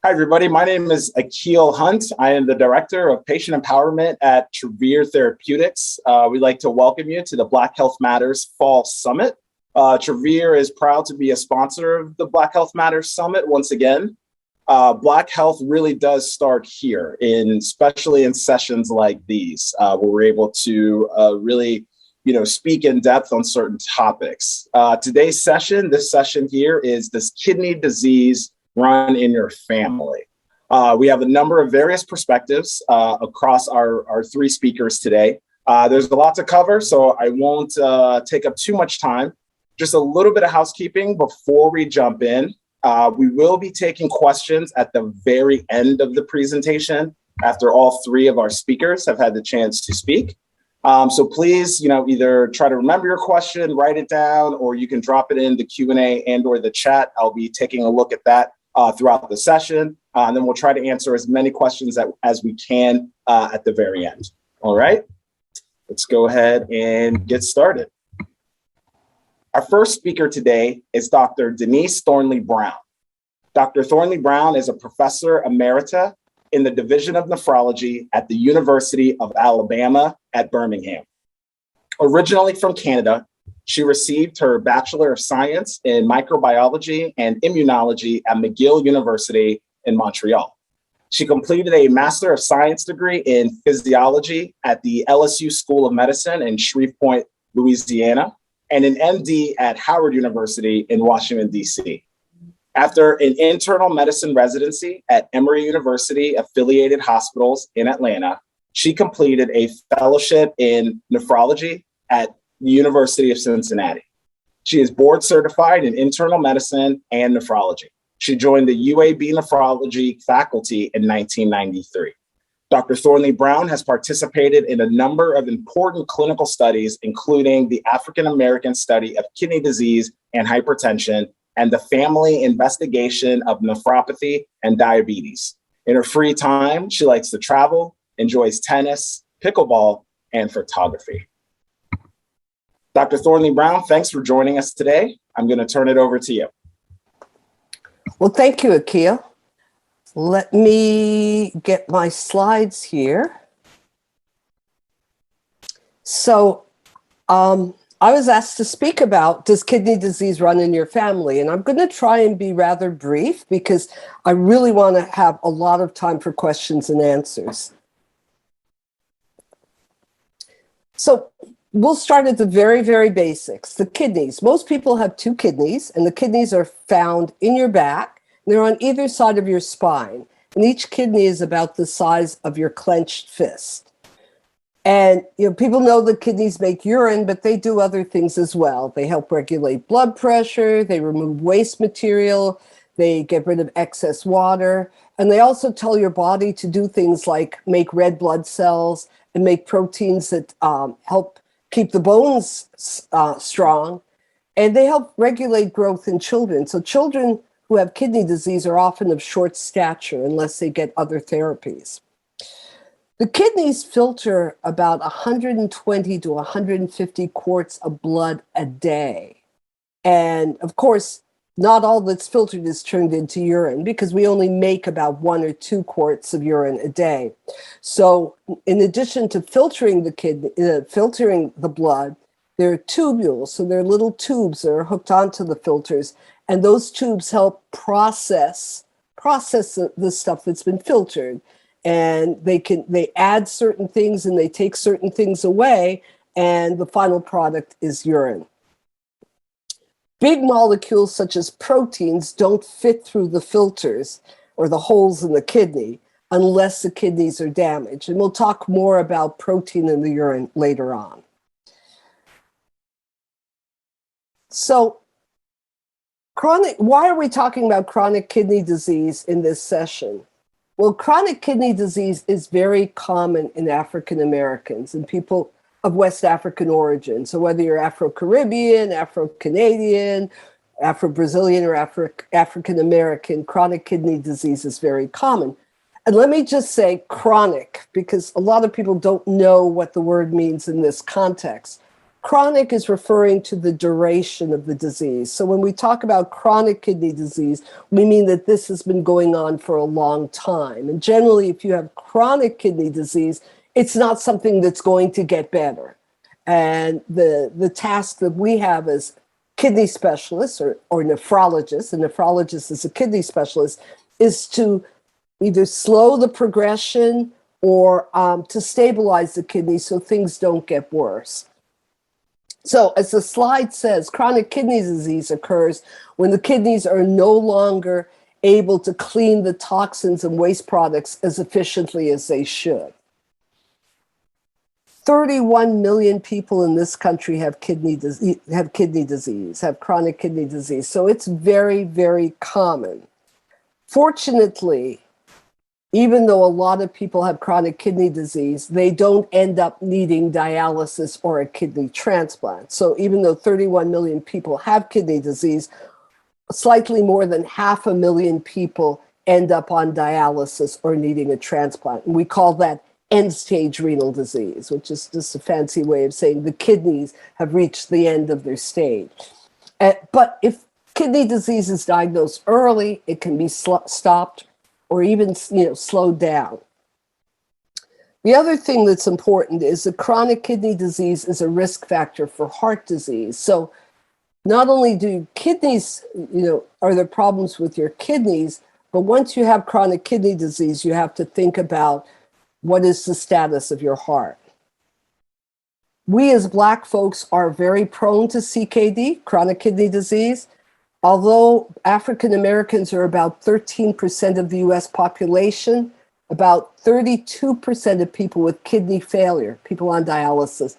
Hi, everybody. My name is Akil Hunt. I am the Director of Patient Empowerment at Travere Therapeutics. We'd like to welcome you to the Black Health Matters Fall Summit. Travere is proud to be a sponsor of the Black Health Matters Summit once again. Black health really does start here, especially in sessions like these, where we're able to really speak in depth on certain topics. Today's session, this session here is Does Kidney Disease Run in Your Family? We have a number of various perspectives across our three speakers today. There's a lot to cover, so I won't take up too much time. Just a little bit of housekeeping before we jump in. We will be taking questions at the very end of the presentation after all three of our speakers have had the chance to speak. So please, either try to remember your question, write it down, or you can drop it in the Q&A and or the chat. I'll be taking a look at that throughout the session, and then we'll try to answer as many questions as we can at the very end. All right, let's go ahead and get started. Our first speaker today is Dr. Denise Thornley Brown. Dr. Thornley Brown is a professor emerita in the Division of Nephrology at the University of Alabama at Birmingham. Originally from Canada, she received her Bachelor of Science in Microbiology and Immunology at McGill University in Montreal. She completed a Master of Science degree in Physiology at the LSU School of Medicine in Shreveport, Louisiana, and an MD at Howard University in Washington, D.C. After an internal medicine residency at Emory University affiliated hospitals in Atlanta, she completed a fellowship in nephrology at the University of Cincinnati. She is board certified in internal medicine and nephrology. She joined the UAB nephrology faculty in 1993. Dr. Thornley Brown has participated in a number of important clinical studies, including the African American study of kidney disease and hypertension, and the family investigation of nephropathy and diabetes. In her free time, she likes to travel, enjoys tennis, pickleball, and photography. Dr. Thornley Brown, thanks for joining us today. I'm going to turn it over to you. Well, thank you, Akil. Let me get my slides here. So I was asked to speak about, does kidney disease run in your family? And I'm going to try and be rather brief because I really want to have a lot of time for questions and answers. So we'll start at the very, very basics. The kidneys. Most people have two kidneys, and the kidneys are found in your back. They're on either side of your spine, and each kidney is about the size of your clenched fist. And people know that kidneys make urine, but they do other things as well. They help regulate blood pressure, they remove waste material, they get rid of excess water, and they also tell your body to do things like make red blood cells and make proteins that help keep the bones strong, and they help regulate growth in children. So children who have kidney disease are often of short stature unless they get other therapies. The kidneys filter about 120 to 150 quarts of blood a day. And of course, not all that's filtered is turned into urine because we only make about 1 or 2 quarts of urine a day. So in addition to filtering the blood, there are tubules. So there are little tubes that are hooked onto the filters, and those tubes help process the stuff that's been filtered. And they add certain things and they take certain things away, and the final product is urine. Big molecules such as proteins don't fit through the filters or the holes in the kidney unless the kidneys are damaged. And we'll talk more about protein in the urine later on. So why are we talking about chronic kidney disease in this session? Well, chronic kidney disease is very common in African Americans and people of West African origin. So whether you're Afro-Caribbean, Afro-Canadian, Afro-Brazilian, or African American, chronic kidney disease is very common. And let me just say chronic, because a lot of people don't know what the word means in this context. Chronic is referring to the duration of the disease. So when we talk about chronic kidney disease, we mean that this has been going on for a long time. And generally, if you have chronic kidney disease, it's not something that's going to get better. And the task that we have as kidney specialists or nephrologists, a nephrologist is a kidney specialist, is to either slow the progression or to stabilize the kidney so things don't get worse. So as the slide says, chronic kidney disease occurs when the kidneys are no longer able to clean the toxins and waste products as efficiently as they should. 31 million people in this country have chronic kidney disease. So it's very, very common. Fortunately, even though a lot of people have chronic kidney disease, they don't end up needing dialysis or a kidney transplant. So even though 31 million people have kidney disease, slightly more than 500,000 people end up on dialysis or needing a transplant. And we call that end-stage renal disease, which is just a fancy way of saying the kidneys have reached the end of their stage. But if kidney disease is diagnosed early, it can be stopped or even slowed down. The other thing that's important is that chronic kidney disease is a risk factor for heart disease. So not only do kidneys, are there problems with your kidneys, but once you have chronic kidney disease, you have to think about what is the status of your heart. We as Black folks are very prone to CKD, chronic kidney disease. Although African Americans are about 13% of the US population, about 32% of people with kidney failure, people on dialysis,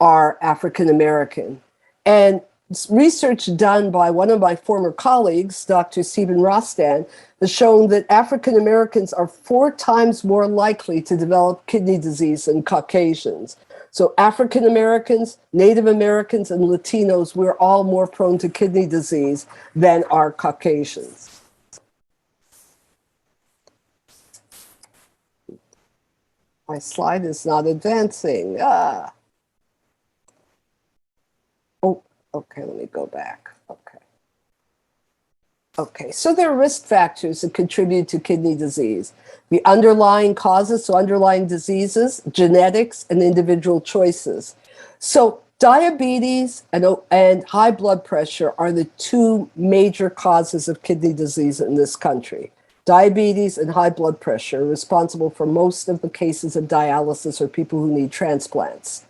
are African American. And research done by one of my former colleagues, Dr. Stephen Rostan, has shown that African Americans are 4 times more likely to develop kidney disease than Caucasians. So African Americans, Native Americans, and Latinos, we're all more prone to kidney disease than are Caucasians. My slide is not advancing. Oh, okay, let me go back. Okay, so there are risk factors that contribute to kidney disease. The underlying causes, so underlying diseases, genetics, and individual choices. So diabetes and high blood pressure are the 2 major causes of kidney disease in this country. Diabetes and high blood pressure are responsible for most of the cases of dialysis or people who need transplants.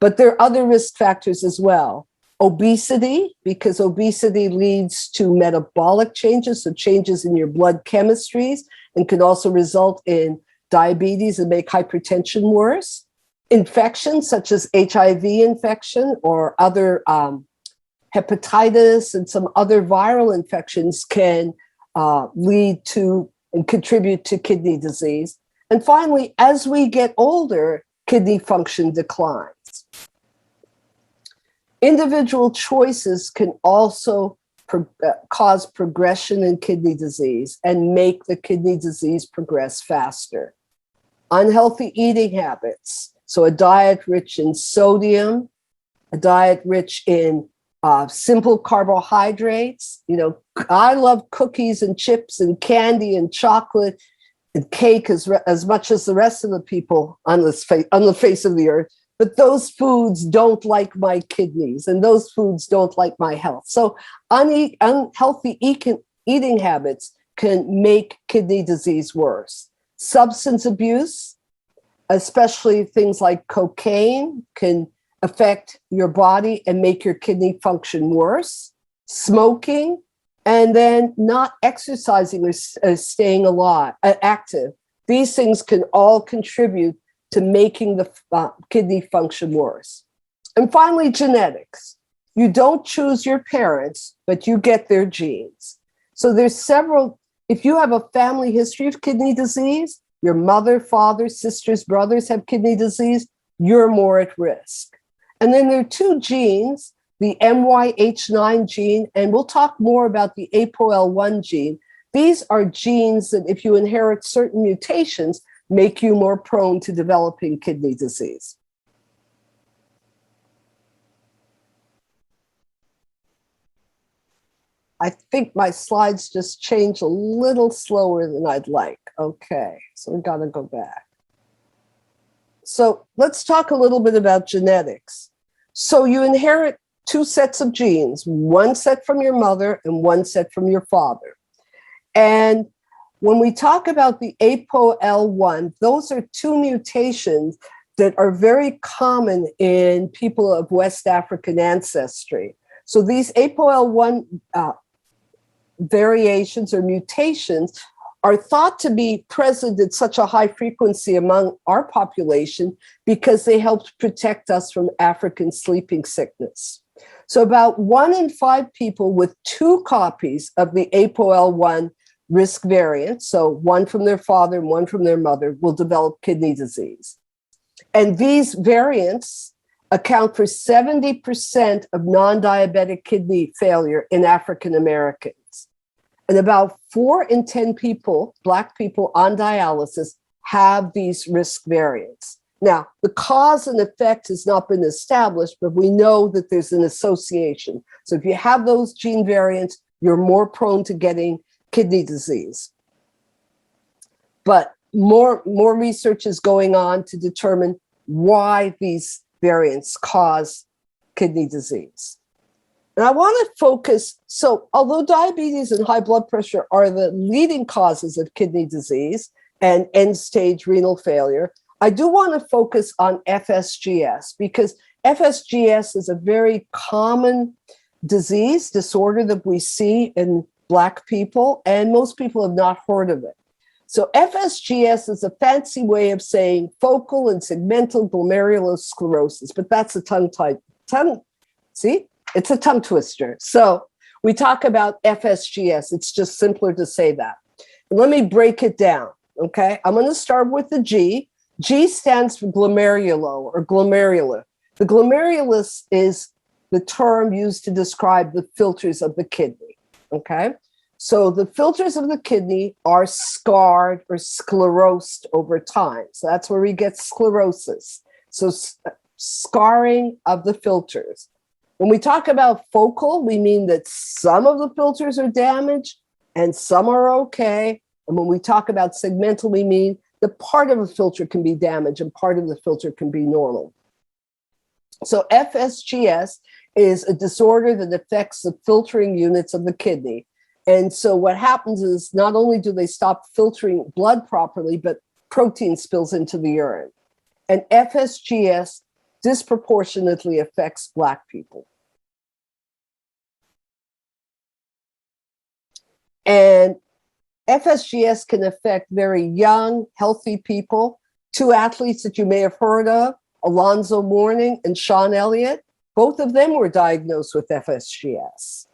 But there are other risk factors as well. Obesity, because obesity leads to metabolic changes, so changes in your blood chemistries, and can also result in diabetes and make hypertension worse. Infections such as HIV infection or other hepatitis and some other viral infections can lead to and contribute to kidney disease. And finally, as we get older, kidney function declines. Individual choices can also cause progression in kidney disease and make the kidney disease progress faster. Unhealthy eating habits, so a diet rich in sodium, a diet rich in simple carbohydrates. I love cookies and chips and candy and chocolate and cake as much as the rest of the people on the face of the earth. But those foods don't like my kidneys, and those foods don't like my health. So unhealthy eating habits can make kidney disease worse. Substance abuse, especially things like cocaine, can affect your body and make your kidney function worse. Smoking, and then not exercising or staying active. These things can all contribute to making the kidney function worse. And finally, genetics. You don't choose your parents, but you get their genes. So there's several, if you have a family history of kidney disease, your mother, father, sisters, brothers have kidney disease, you're more at risk. And then there are 2 genes, the MYH9 gene, and we'll talk more about the ApoL1 gene. These are genes that if you inherit certain mutations, make you more prone to developing kidney disease. I think my slides just changed a little slower than I'd like. Okay, so we got to go back. So let's talk a little bit about genetics. So you inherit two sets of genes, one set from your mother and one set from your father. And when we talk about the ApoL1, those are two mutations that are very common in people of West African ancestry. So these ApoL1 variations or mutations are thought to be present at such a high frequency among our population because they helped protect us from African sleeping sickness. So about 1 in 5 people with 2 copies of the ApoL1 risk variant, so one from their father and one from their mother, will develop kidney disease. And these variants account for 70% of non-diabetic kidney failure in African Americans. And about 4 in 10 people, Black people on dialysis, have these risk variants. Now, the cause and effect has not been established, but we know that there's an association. So if you have those gene variants, you're more prone to getting kidney disease. But more research is going on to determine why these variants cause kidney disease. And I want to focus, so although diabetes and high blood pressure are the leading causes of kidney disease and end-stage renal failure, I do want to focus on FSGS because FSGS is a very common disorder that we see in Black people, and most people have not heard of it. So FSGS is a fancy way of saying focal and segmental glomerulosclerosis, but that's a tongue see? It's a tongue twister. So we talk about FSGS. It's just simpler to say that. And let me break it down, okay? I'm going to start with the G. G stands for glomerulo or glomerular. The glomerulus is the term used to describe the filters of the kidney, okay? So the filters of the kidney are scarred or sclerosed over time. So that's where we get sclerosis. So scarring of the filters. When we talk about focal, we mean that some of the filters are damaged and some are okay. And when we talk about segmental, we mean the part of a filter can be damaged and part of the filter can be normal. So FSGS is a disorder that affects the filtering units of the kidney. And so what happens is not only do they stop filtering blood properly, but protein spills into the urine. And FSGS disproportionately affects Black people. And FSGS can affect very young, healthy people. 2 athletes that you may have heard of, Alonzo Mourning and Sean Elliott, both of them were diagnosed with FSGS.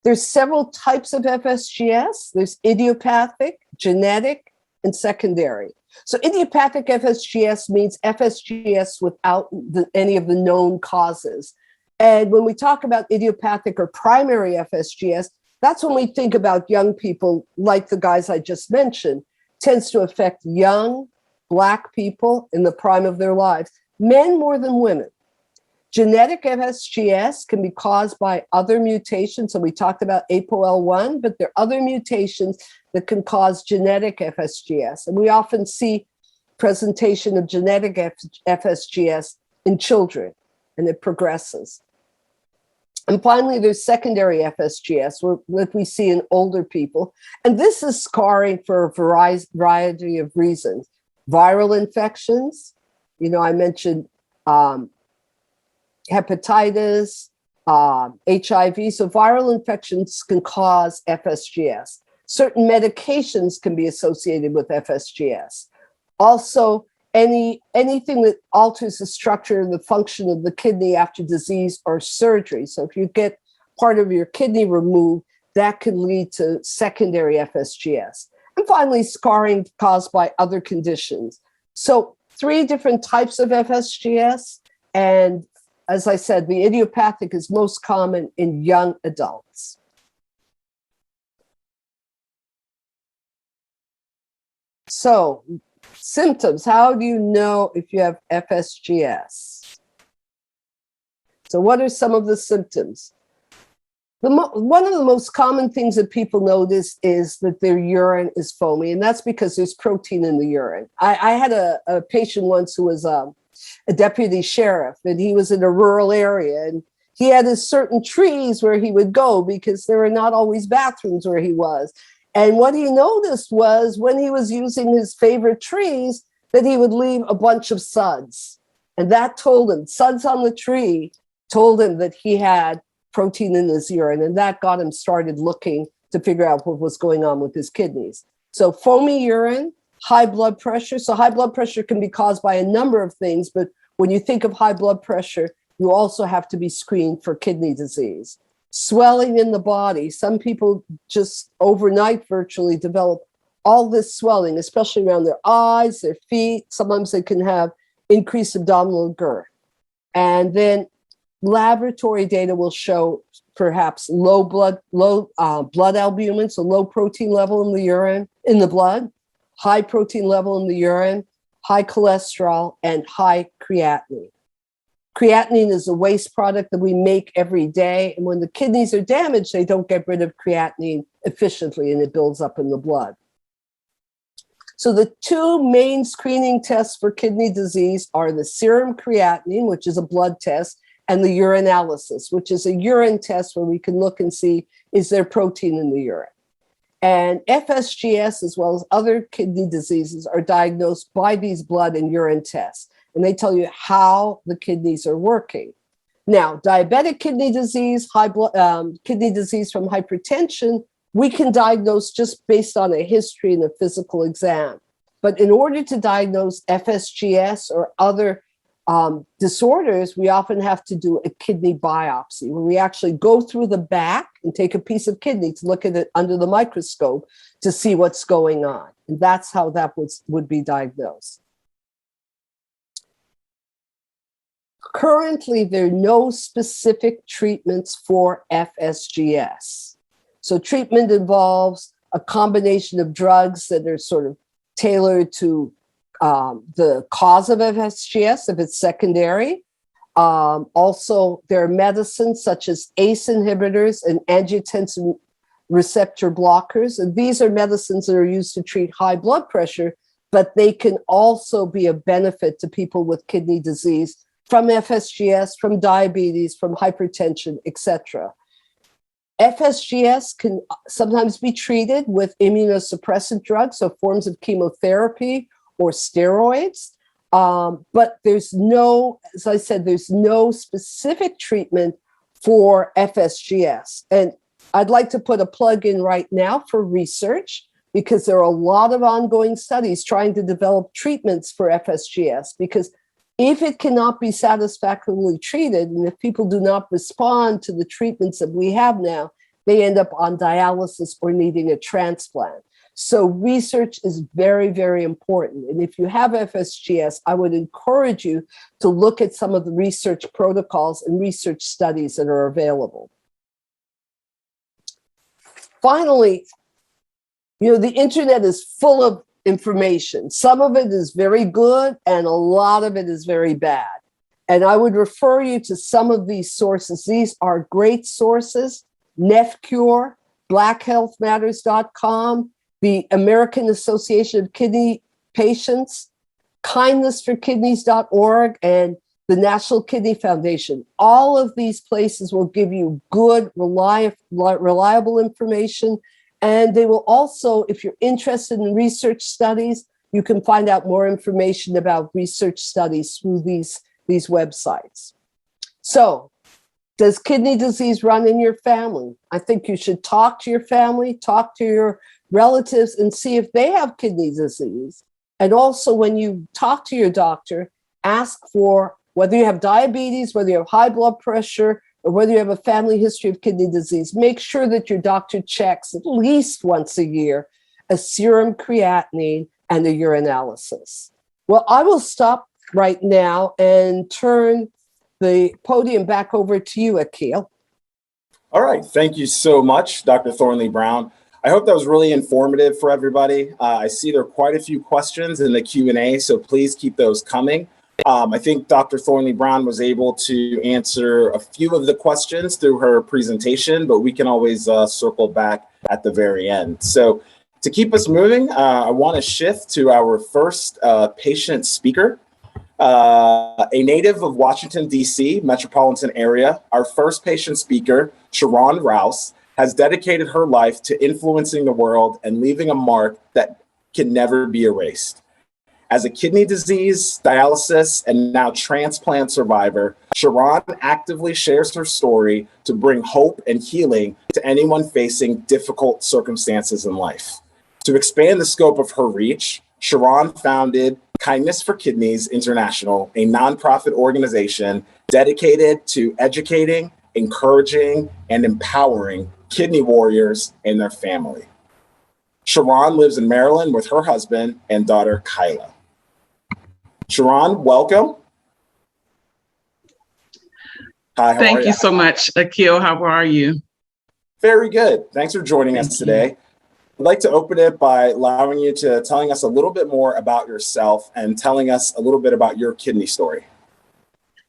There's several types of FSGS. There's idiopathic, genetic, and secondary. So idiopathic FSGS means FSGS without any of the known causes. And when we talk about idiopathic or primary FSGS, that's when we think about young people like the guys I just mentioned. Tends to affect young Black people in the prime of their lives, men more than women. Genetic FSGS can be caused by other mutations. So we talked about ApoL1, but there are other mutations that can cause genetic FSGS. And we often see presentation of genetic FSGS in children, and it progresses. And finally, there's secondary FSGS, that we see in older people. And this is scarring for a variety of reasons. Viral infections, I mentioned hepatitis, HIV. So viral infections can cause FSGS. Certain medications can be associated with FSGS. Also, anything that alters the structure and the function of the kidney after disease or surgery. So if you get part of your kidney removed, that can lead to secondary FSGS. And finally, scarring caused by other conditions. So 3 different types of FSGS. And as I said, the idiopathic is most common in young adults. So symptoms, how do you know if you have FSGS? So what are some of the symptoms? One of the most common things that people notice is that their urine is foamy, and that's because there's protein in the urine. I had a patient once who was a deputy sheriff, and he was in a rural area, and he had his certain trees where he would go because there were not always bathrooms where he was. And what he noticed was when he was using his favorite trees, that he would leave a bunch of suds. And that told him, suds on the tree told him that he had protein in his urine, and that got him started looking to figure out what was going on with his kidneys. So foamy urine, high blood pressure. So high blood pressure can be caused by a number of things, but when you think of high blood pressure, you also have to be screened for kidney disease. Swelling in the body. Some people just overnight virtually develop all this swelling, especially around their eyes, their feet. Sometimes they can have increased abdominal girth. And then laboratory data will show perhaps low blood albumin, so low protein level in the urine, in the blood, high protein level in the urine, high cholesterol, and high creatinine. Creatinine is a waste product that we make every day, and when the kidneys are damaged, they don't get rid of creatinine efficiently, and it builds up in the blood. So the two main screening tests for kidney disease are the serum creatinine, which is a blood test, and the urinalysis, which is a urine test where we can look and see, is there protein in the urine? And FSGS, as well as other kidney diseases, are diagnosed by these blood and urine tests. And they tell you how the kidneys are working. Now, diabetic kidney disease, kidney disease from hypertension, we can diagnose just based on a history and a physical exam. But in order to diagnose FSGS or other disorders, we often have to do a kidney biopsy, where we actually go through the back and take a piece of kidney to look at it under the microscope to see what's going on. And that's how that would be diagnosed. Currently, there are no specific treatments for FSGS. So treatment involves a combination of drugs that are sort of tailored to the cause of FSGS, if it's secondary. Also, there are medicines such as ACE inhibitors and angiotensin receptor blockers. And these are medicines that are used to treat high blood pressure, but they can also be a benefit to people with kidney disease from FSGS, from diabetes, from hypertension, etc. FSGS can sometimes be treated with immunosuppressant drugs, so forms of chemotherapy or steroids. But there's no, as I said, there's no specific treatment for FSGS. And I'd like to put a plug in right now for research, because there are a lot of ongoing studies trying to develop treatments for FSGS, because if it cannot be satisfactorily treated, and if people do not respond to the treatments that we have now, they end up on dialysis or needing a transplant. So research is very, very important. And if you have FSGS, I would encourage you to look at some of the research protocols and research studies that are available. Finally, the internet is full of information. Some of it is very good and a lot of it is very bad. And I would refer you to some of these sources. These are great sources: NephCure, BlackHealthMatters.com, the American Association of Kidney Patients, KindnessForKidneys.org, and the National Kidney Foundation. All of these places will give you good, reliable information. And they will also, if you're interested in research studies, you can find out more information about research studies through these websites. So, does kidney disease run in your family? I think you should talk to your family, talk to your relatives, and see if they have kidney disease. And also, when you talk to your doctor, ask for whether you have diabetes, whether you have high blood pressure, or whether you have a family history of kidney disease. Make sure that your doctor checks at least once a year a serum creatinine and a urinalysis. Well, I will stop right now and turn the podium back over to you, Akil. All right. Thank you so much, Dr. Thornley Brown. I hope that was really informative for everybody. I see there are quite a few questions in the Q&A, so please keep those coming. I think Dr. Thornley Brown was able to answer a few of the questions through her presentation, but we can always circle back at the very end. So to keep us moving, I want to shift to our first patient speaker. A native of Washington, D.C. metropolitan area, our first patient speaker, Sharon Rouse, has dedicated her life to influencing the world and leaving a mark that can never be erased. As a kidney disease, dialysis, and now transplant survivor, Sharon actively shares her story to bring hope and healing to anyone facing difficult circumstances in life. To expand the scope of her reach, Sharon founded Kindness for Kidneys International, a nonprofit organization dedicated to educating, encouraging, and empowering kidney warriors and their family. Sharon lives in Maryland with her husband and daughter, Kyla. Sharon, welcome. Hi, how are you? Thank you so much, Akil. How are you? Very good. Thanks for joining us today. I'd like to open it by allowing you to telling us a little bit more about yourself and telling us a little bit about your kidney story.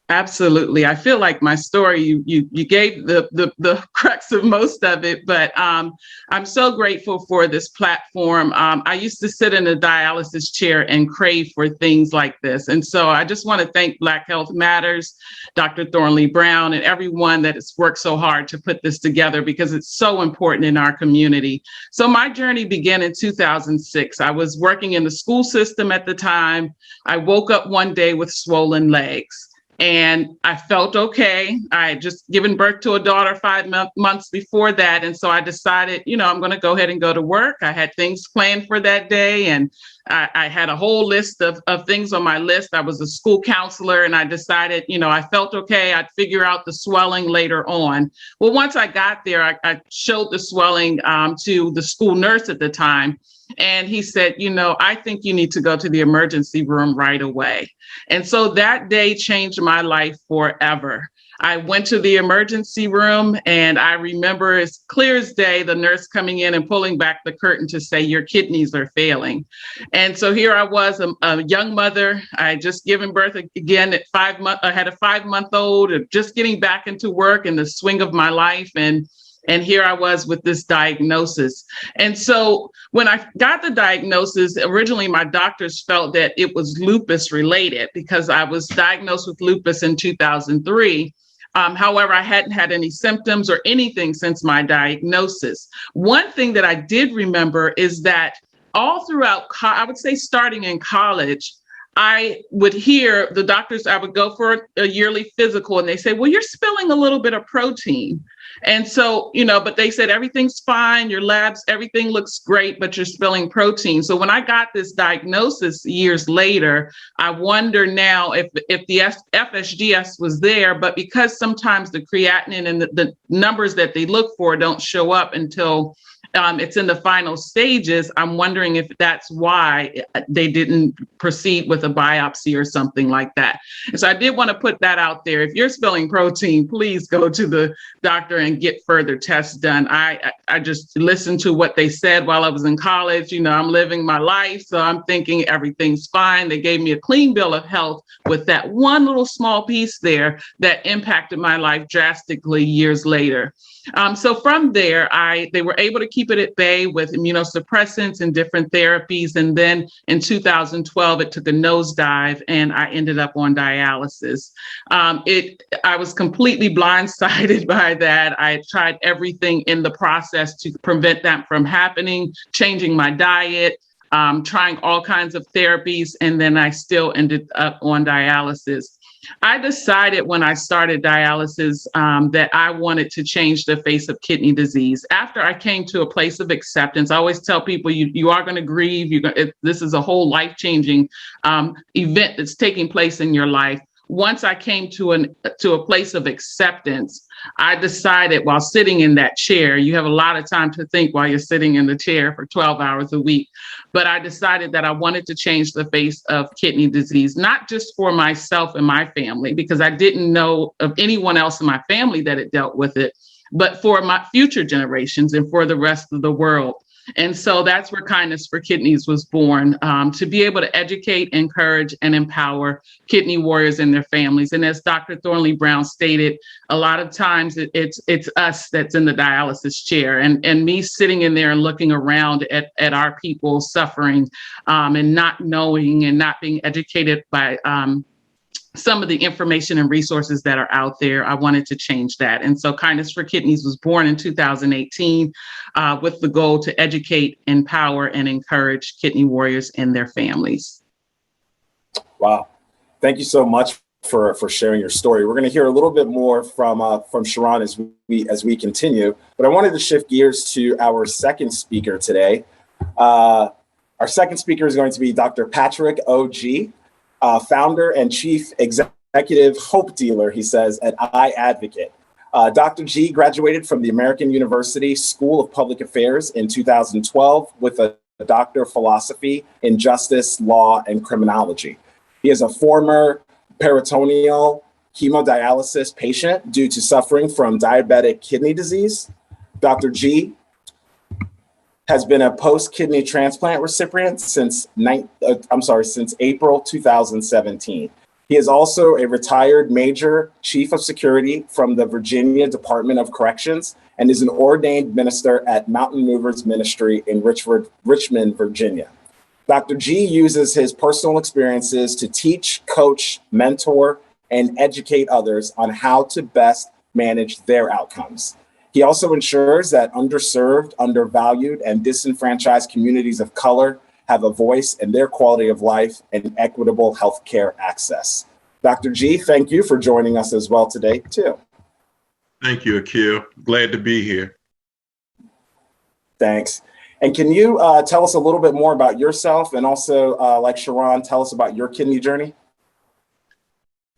Absolutely. I feel like my story, you gave the crux of most of it, but I'm so grateful for this platform. I used to sit in a dialysis chair and crave for things like this. And so I just want to thank Black Health Matters, Dr. Thornley Brown, and everyone that has worked so hard to put this together because it's so important in our community. So my journey began in 2006. I was working in the school system at the time. I woke up one day with swollen legs. And I felt okay. I had just given birth to a daughter 5 months before that. And so I decided, I'm going to go ahead and go to work. I had things planned for that day. And I had a whole list of things on my list. I was a school counselor and I decided, I felt okay. I'd figure out the swelling later on. Well, once I got there, I showed the swelling to the school nurse at the time. And he said, I think you need to go to the emergency room right away. And so that day changed my life forever. I went to the emergency room and I remember as clear as day, the nurse coming in and pulling back the curtain to say, your kidneys are failing. And so here I was, a young mother. I had just given birth again at 5 months. I had a 5-month-old, just getting back into work in the swing of my life. And here I was with this diagnosis. And so when I got the diagnosis, originally my doctors felt that it was lupus related because I was diagnosed with lupus in 2003. However, I hadn't had any symptoms or anything since my diagnosis. One thing that I did remember is that all throughout, I would say starting in college, I would hear the doctors, I would go for a yearly physical and they say, well, you're spilling a little bit of protein. And so, but they said, everything's fine, your labs, everything looks great, but you're spilling protein. So when I got this diagnosis years later, I wonder now if the FSGS was there, but because sometimes the creatinine and the numbers that they look for don't show up until it's in the final stages, I'm wondering if that's why they didn't proceed with a biopsy or something like that. And so I did want to put that out there. If you're spilling protein, please go to the doctor and get further tests done. I just listened to what they said while I was in college. I'm living my life, so I'm thinking everything's fine. They gave me a clean bill of health with that one little small piece there that impacted my life drastically years later. So from there, they were able to keep it at bay with immunosuppressants and different therapies. And then in 2012, it took a nosedive and I ended up on dialysis. I was completely blindsided by that. I tried everything in the process to prevent that from happening, changing my diet, trying all kinds of therapies, and then I still ended up on dialysis. I decided when I started dialysis that I wanted to change the face of kidney disease. After I came to a place of acceptance, I always tell people you are going to grieve. This is a whole life-changing event that's taking place in your life. Once I came to a place of acceptance, I decided while sitting in that chair, you have a lot of time to think while you're sitting in the chair for 12 hours a week. But I decided that I wanted to change the face of kidney disease, not just for myself and my family, because I didn't know of anyone else in my family that had dealt with it, but for my future generations and for the rest of the world. And so that's where Kindness for Kidneys was born, to be able to educate, encourage, and empower kidney warriors and their families. And as Dr. Thornley Brown stated, a lot of times it's us that's in the dialysis chair, and me sitting in there and looking around at our people suffering, and not knowing and not being educated by some of the information and resources that are out there. I wanted to change that. And so Kindness for Kidneys was born in 2018 with the goal to educate, empower, and encourage kidney warriors and their families. Wow. Thank you so much for sharing your story. We're going to hear a little bit more from Sharon as we continue, but I wanted to shift gears to our second speaker today. Our second speaker is going to be Dr. Patrick O.G., founder and chief executive hope dealer, he says, at iAdvocate. Dr. G graduated from the American University School of Public Affairs in 2012 with a Doctor of Philosophy in Justice, Law, and Criminology. He is a former peritoneal hemodialysis patient due to suffering from diabetic kidney disease. Dr. G has been a post-kidney transplant recipient since April 2017. He is also a retired Major Chief of Security from the Virginia Department of Corrections and is an ordained minister at Mountain Movers Ministry in Richmond, Virginia. Dr. G uses his personal experiences to teach, coach, mentor, and educate others on how to best manage their outcomes. He also ensures that underserved, undervalued, and disenfranchised communities of color have a voice in their quality of life and equitable healthcare access. Dr. G, thank you for joining us as well today, too. Thank you, Akil. Glad to be here. Thanks. And can you tell us a little bit more about yourself, and also, like Sharon, tell us about your kidney journey?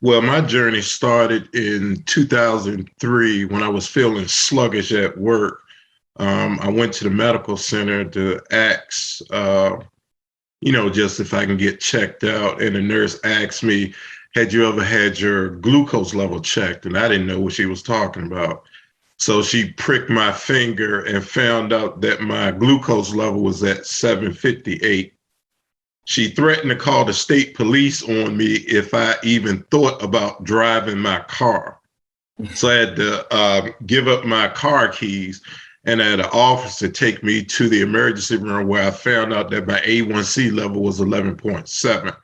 Well, my journey started in 2003 when I was feeling sluggish at work. I went to the medical center to ask, just if I can get checked out. And the nurse asked me, had you ever had your glucose level checked? And I didn't know what she was talking about. So she pricked my finger and found out that my glucose level was at 758. She threatened to call the state police on me if I even thought about driving my car. So I had to give up my car keys, and I had an officer take me to the emergency room where I found out that my A1C level was 11.7.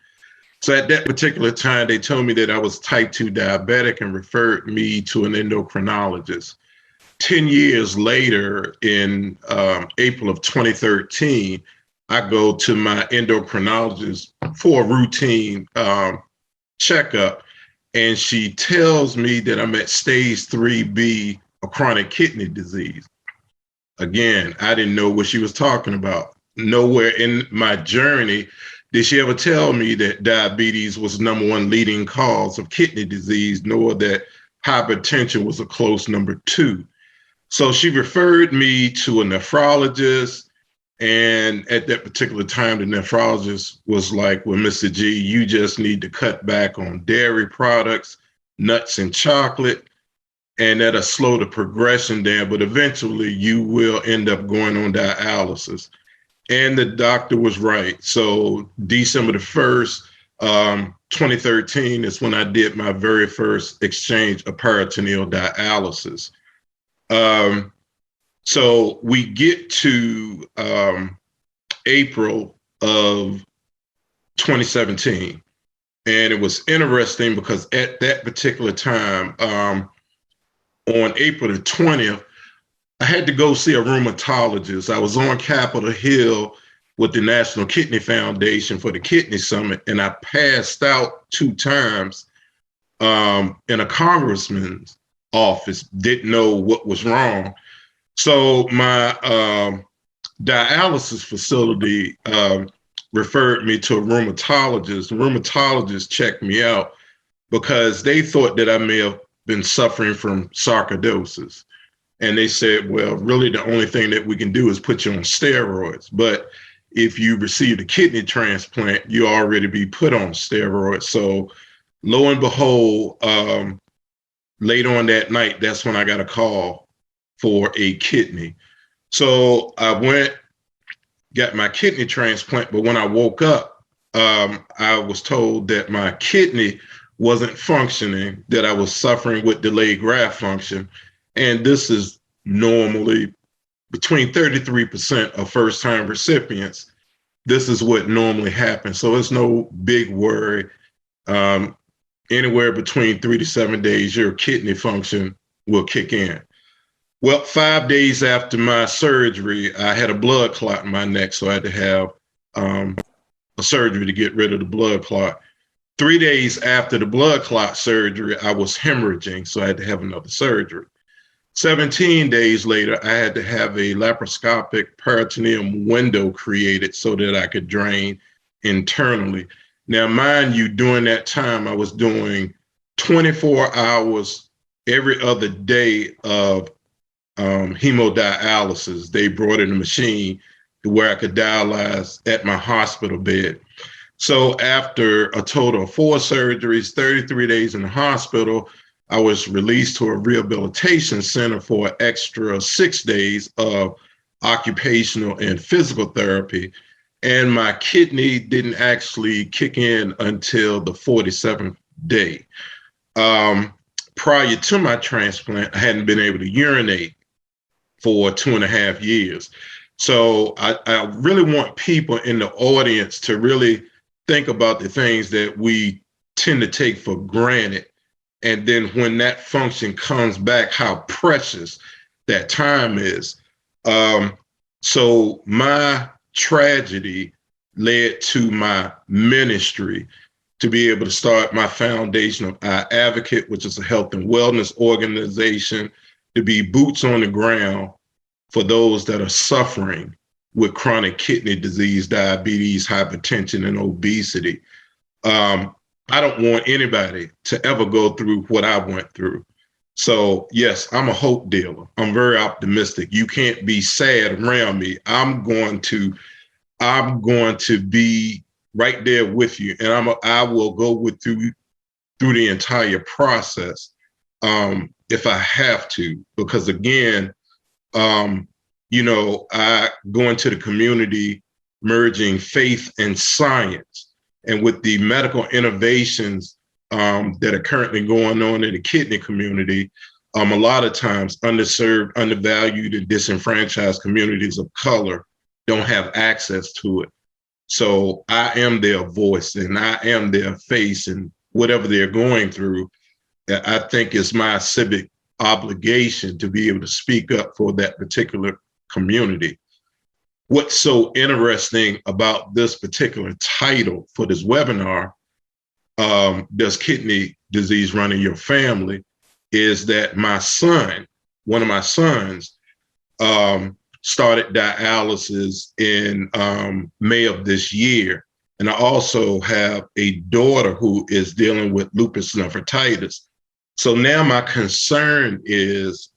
So at that particular time, they told me that I was type 2 diabetic and referred me to an endocrinologist. 10 years later, in April of 2013, I go to my endocrinologist for a routine checkup, and she tells me that I'm at stage 3B of chronic kidney disease. Again, I didn't know what she was talking about. Nowhere in my journey did she ever tell me that diabetes was the #1 leading cause of kidney disease, nor that hypertension was a close #2. So she referred me to a nephrologist. And at that particular time, the nephrologist was like, well, Mr. G, you just need to cut back on dairy products, nuts and chocolate, and that'll slow the progression down, but eventually you will end up going on dialysis. And the doctor was right. So December the 1st, 2013 is when I did my very first exchange of peritoneal dialysis. So we get to April of 2017, and it was interesting because at that particular time, on April the 20th, I had to go see a rheumatologist. I was on Capitol Hill with the National Kidney Foundation for the Kidney Summit, and I passed out 2 times in a congressman's office, didn't know what was wrong. So my dialysis facility referred me to a rheumatologist. The rheumatologist checked me out because they thought that I may have been suffering from sarcoidosis. And they said, well, really the only thing that we can do is put you on steroids. But if you received a kidney transplant, you already be put on steroids. So lo and behold, late on that night, that's when I got a call for a kidney. So I went got my kidney transplant, but when I woke up, I was told that my kidney wasn't functioning, that I was suffering with delayed graft function. And this is normally between 33% of first-time recipients. This is what normally happens. So it's no big worry. Anywhere between 3 to 7 days, your kidney function will kick in. Well, 5 days after my surgery, I had a blood clot in my neck, so I had to have a surgery to get rid of the blood clot. 3 days after the blood clot surgery, I was hemorrhaging, so I had to have another surgery. 17 days later, I had to have a laparoscopic peritoneum window created so that I could drain internally. Now, mind you, during that time, I was doing 24 hours every other day of hemodialysis. They brought in a machine where I could dialyze at my hospital bed. So after a total of 4 surgeries, 33 days in the hospital, I was released to a rehabilitation center for an extra 6 days of occupational and physical therapy. And my kidney didn't actually kick in until the 47th day. Prior to my transplant, I hadn't been able to urinate for 2.5 years. So I really want people in the audience to really think about the things that we tend to take for granted. And then when that function comes back, how precious that time is. So my tragedy led to my ministry to be able to start my foundation of I Advocate, which is a health and wellness organization, to be boots on the ground for those that are suffering with chronic kidney disease, diabetes, hypertension, and obesity. I don't want anybody to ever go through what I went through. So yes, I'm a hope dealer. I'm very optimistic. You can't be sad around me. I'm going to be right there with you, and I will go with through the entire process if I have to, because again, I go into the community merging faith and science. And with the medical innovations that are currently going on in the kidney community, a lot of times underserved, undervalued, and disenfranchised communities of color don't have access to it. So I am their voice and I am their face, and whatever they're going through, I think it's my civic obligation to be able to speak up for that particular community. What's so interesting about this particular title for this webinar, Does Kidney Disease Run in Your Family, is that my son, one of my sons, started dialysis in May of this year. And I also have a daughter who is dealing with lupus nephritis. So now my concern is,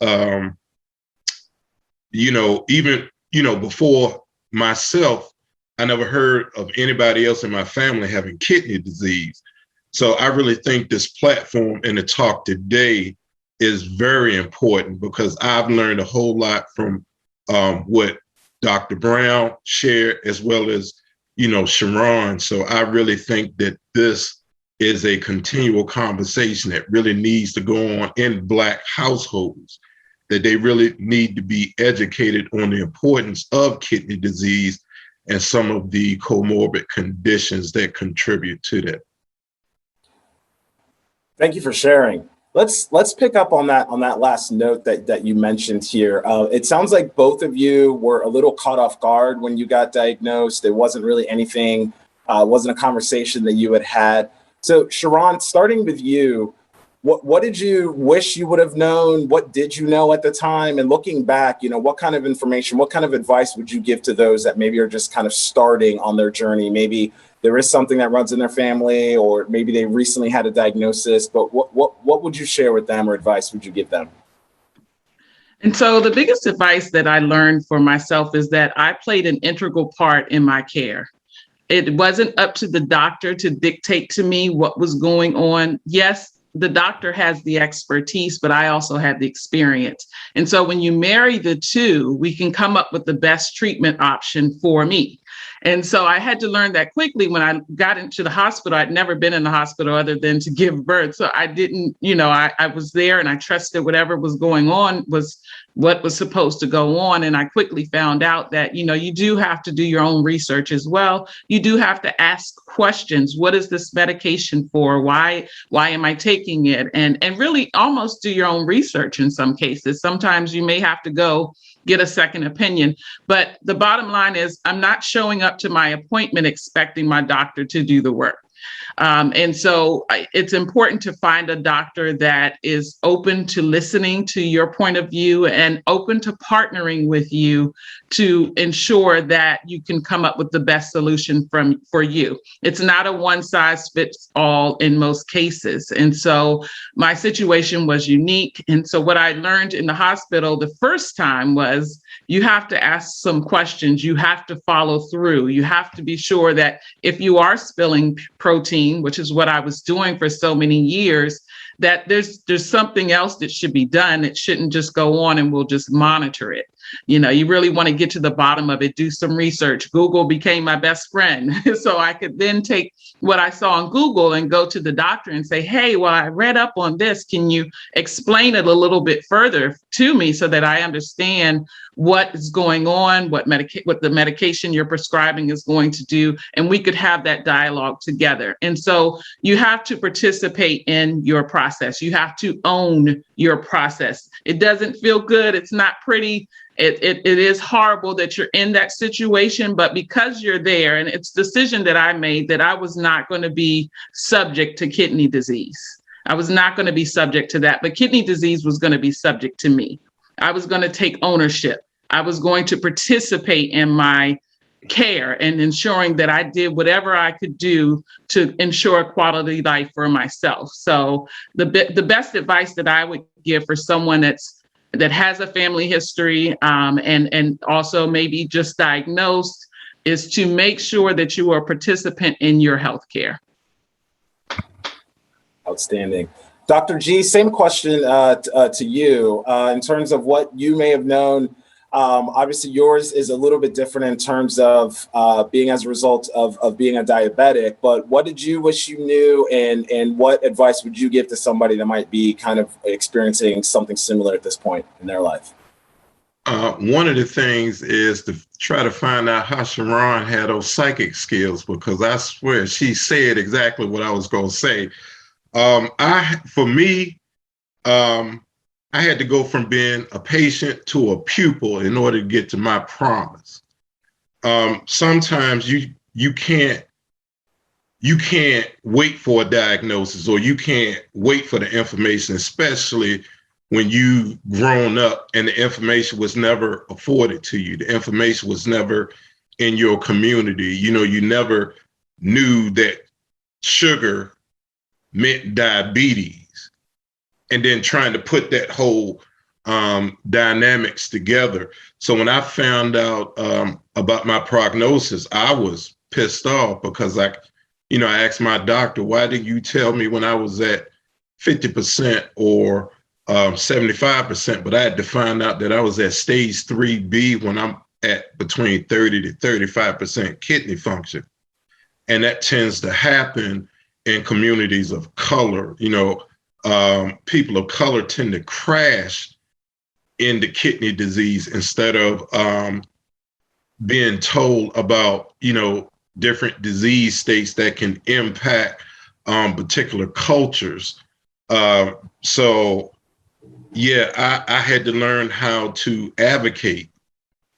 before myself, I never heard of anybody else in my family having kidney disease. So I really think this platform and the talk today is very important, because I've learned a whole lot from what Dr. Brown shared, as well as, Sharon. So I really think that this is a continual conversation that really needs to go on in Black households, that they really need to be educated on the importance of kidney disease and some of the comorbid conditions that contribute to that. Thank you for sharing. Let's pick up on that last note that you mentioned here. It sounds like both of you were a little caught off guard when you got diagnosed. It wasn't really anything, wasn't a conversation that you had had. So Sharon, starting with you, what did you wish you would have known? What did you know at the time? And looking back, what kind of information, what kind of advice would you give to those that maybe are just kind of starting on their journey? Maybe there is something that runs in their family, or maybe they recently had a diagnosis, but what would you share with them, or advice would you give them? And so the biggest advice that I learned for myself is that I played an integral part in my care. It wasn't up to the doctor to dictate to me what was going on. Yes, the doctor has the expertise, but I also have the experience. And so when you marry the two, we can come up with the best treatment option for me. And so I had to learn that quickly when I got into the hospital. I'd never been in the hospital other than to give birth. So I didn't, I was there and I trusted whatever was going on was what was supposed to go on. And I quickly found out that, you do have to do your own research as well. You do have to ask questions. What is this medication for? Why am I taking it? And really almost do your own research in some cases. Sometimes you may have to go get a second opinion. But the bottom line is I'm not showing up to my appointment expecting my doctor to do the work. And so it's important to find a doctor that is open to listening to your point of view and open to partnering with you to ensure that you can come up with the best solution for you. It's not a one size fits all in most cases. And so my situation was unique. And so what I learned in the hospital the first time was you have to ask some questions. You have to follow through. You have to be sure that if you are spilling protein, which is what I was doing for so many years, that there's something else that should be done. It shouldn't just go on and we'll just monitor it. You really want to get to the bottom of it, do some research. Google became my best friend. So I could then take what I saw on Google and go to the doctor and say, hey, well, I read up on this. Can you explain it a little bit further to me so that I understand what is going on, what the medication you're prescribing is going to do, and we could have that dialogue together. And so you have to participate in your process. You have to own your process. It doesn't feel good. It's not pretty. It is horrible that you're in that situation, but because you're there, and it's a decision that I made that I was not going to be subject to kidney disease. I was not going to be subject to that, but kidney disease was going to be subject to me. I was going to take ownership. I was going to participate in my care and ensuring that I did whatever I could do to ensure a quality life for myself. So the best advice that I would give for someone that has a family history and also maybe just diagnosed is to make sure that you are a participant in your healthcare. Outstanding. Dr. G, same question to you in terms of what you may have known. Obviously, yours is a little bit different in terms of being as a result of being a diabetic, but what did you wish you knew, and what advice would you give to somebody that might be kind of experiencing something similar at this point in their life? One of the things is to try to find out how Sharon had those psychic skills, because I swear she said exactly what I was going to say. I had to go from being a patient to a pupil in order to get to my promise. Sometimes you can't wait for a diagnosis, or you can't wait for the information, especially when you've grown up and the information was never afforded to you. The information was never in your community. You never knew that sugar meant diabetes. And then trying to put that whole dynamics together. So when I found out about my prognosis, I was pissed off because I asked my doctor, why did you tell me when I was at 50% or 75%, but I had to find out that I was at stage 3B when I'm at between 30 to 35% kidney function. And that tends to happen in communities of color. People of color tend to crash into kidney disease instead of being told about, different disease states that can impact particular cultures. So, yeah, I had to learn how to advocate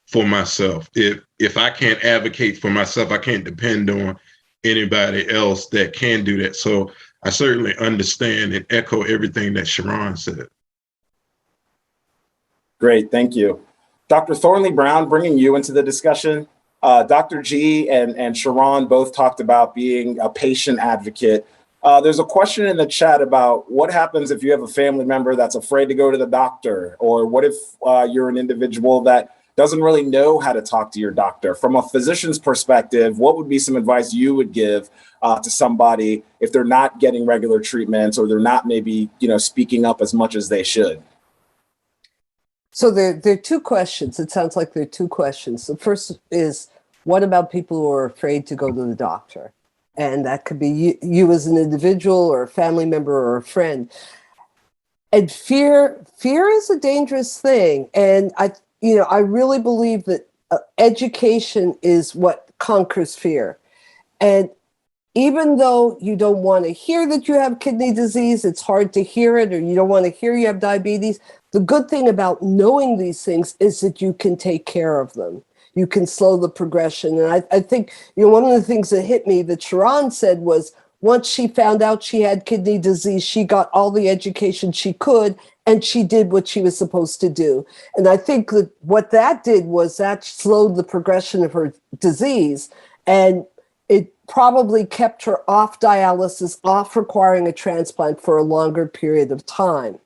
for myself. If I can't advocate for myself, I can't depend on anybody else that can do that. So I certainly understand and echo everything that Sharon said. Great, thank you. Dr. Thornley Brown, bringing you into the discussion. Dr. G and Sharon both talked about being a patient advocate. There's a question in the chat about what happens if you have a family member that's afraid to go to the doctor, or what if you're an individual that doesn't really know how to talk to your doctor. From a physician's perspective, what would be some advice you would give to somebody if they're not getting regular treatments or they're not maybe, speaking up as much as they should? So there are two questions. It sounds like there are two questions. The first is, what about people who are afraid to go to the doctor? And that could be you as an individual or a family member or a friend. And fear is a dangerous thing. And I really believe that education is what conquers fear. And even though you don't want to hear that you have kidney disease, it's hard to hear it, or you don't want to hear you have diabetes, the good thing about knowing these things is that you can take care of them. You can slow the progression. And I think, one of the things that hit me that Sharon said was, once she found out she had kidney disease, she got all the education she could, and she did what she was supposed to do. And I think that what that did was that slowed the progression of her disease, and it probably kept her off dialysis, off requiring a transplant for a longer period of time.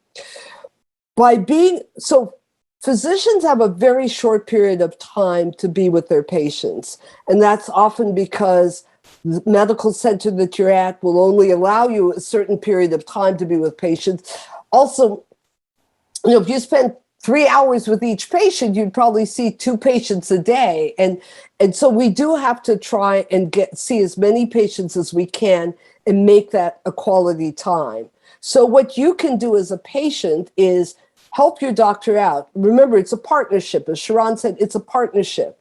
Physicians have a very short period of time to be with their patients, and that's often because the medical center that you're at will only allow you a certain period of time to be with patients. Also, if you spend 3 hours with each patient, you'd probably see 2 patients a day. And so we do have to try and see as many patients as we can and make that a quality time. So what you can do as a patient is help your doctor out. Remember, it's a partnership. As Sharon said, it's a partnership.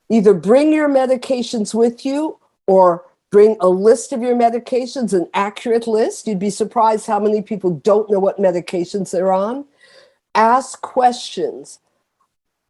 Either bring your medications with you or bring a list of your medications, an accurate list. You'd be surprised how many people don't know what medications they're on. Ask questions.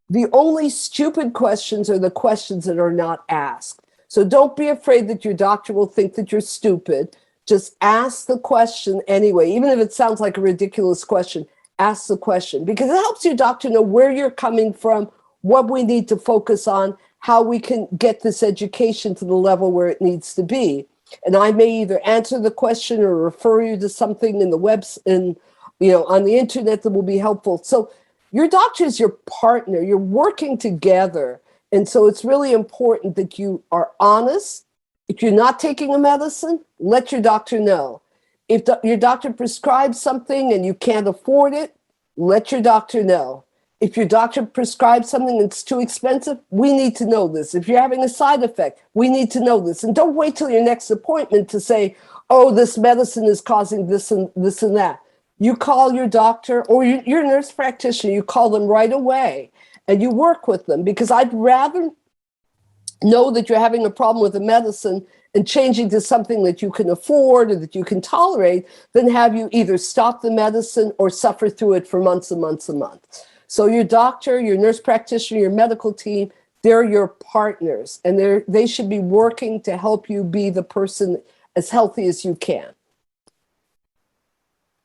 The only stupid questions are the questions that are not asked. So don't be afraid that your doctor will think that you're stupid. Just ask the question anyway, even if it sounds like a ridiculous question. Ask the question, because it helps your doctor know where you're coming from, what we need to focus on, how we can get this education to the level where it needs to be. And I may either answer the question or refer you to something in the on the internet that will be helpful. So your doctor is your partner. You're working together. And so it's really important that you are honest. If you're not taking a medicine, let your doctor know. If your doctor prescribes something and you can't afford it, let your doctor know. If your doctor prescribes something that's too expensive, we need to know this. If you're having a side effect, we need to know this. And don't wait till your next appointment to say, oh, this medicine is causing this and that. You call your doctor or your nurse practitioner, you call them right away and you work with them, because I'd rather know that you're having a problem with a medicine and changing to something that you can afford or that you can tolerate than have you either stop the medicine or suffer through it for months and months and months. So your doctor, your nurse practitioner, your medical team, they're your partners, and they should be working to help you be the person as healthy as you can.